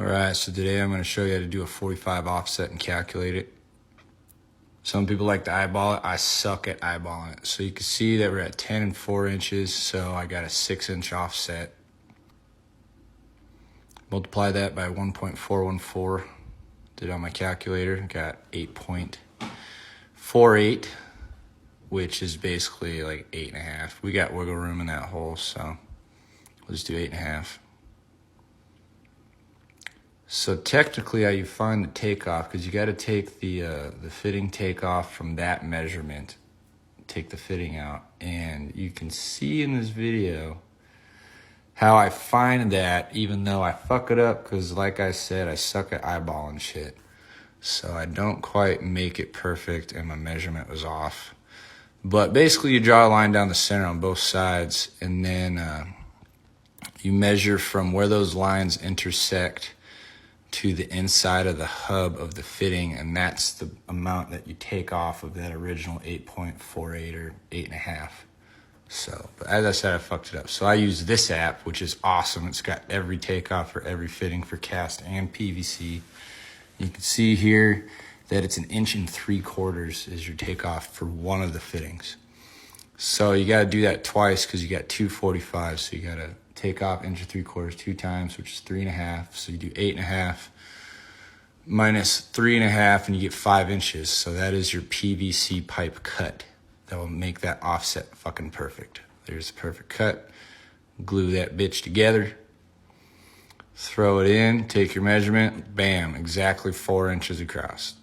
Alright, so today I'm going to show you how to do a 45 offset and calculate it. Some people like to eyeball it. I suck at eyeballing it. So you can see that we're at 10 and 4 inches, so I got a 6-inch offset. Multiply that by 1.414. Did it on my calculator. Got 8.48, which is basically like 8.5. We got wiggle room in that hole, so we'll just do 8.5. So technically how you find the takeoff, because you got to take the fitting takeoff from that measurement, take the fitting out, and you can see in this video how I find that, even though I fuck it up, because like I said, I suck at eyeballing shit. So I don't quite make it perfect and my measurement was off. But basically you draw a line down the center on both sides, and then you measure from where those lines intersect to the inside of the hub of the fitting, and that's the amount that you take off of that original 8.48 or 8.5. So, but as I said, I fucked it up. So I use this app, which is awesome. It's got every takeoff for every fitting for cast and PVC. You can see here that it's 1 3/4 inches is your takeoff for one of the fittings. So you got to do that twice because you got 245. So you got to take off 1 3/4 2 times, which is 3.5. So you do 8.5 minus 3.5, and you get 5 inches. So that is your PVC pipe cut. That will make that offset fucking perfect. There's a perfect cut. Glue that bitch together. Throw it in, take your measurement, bam, exactly 4 inches across.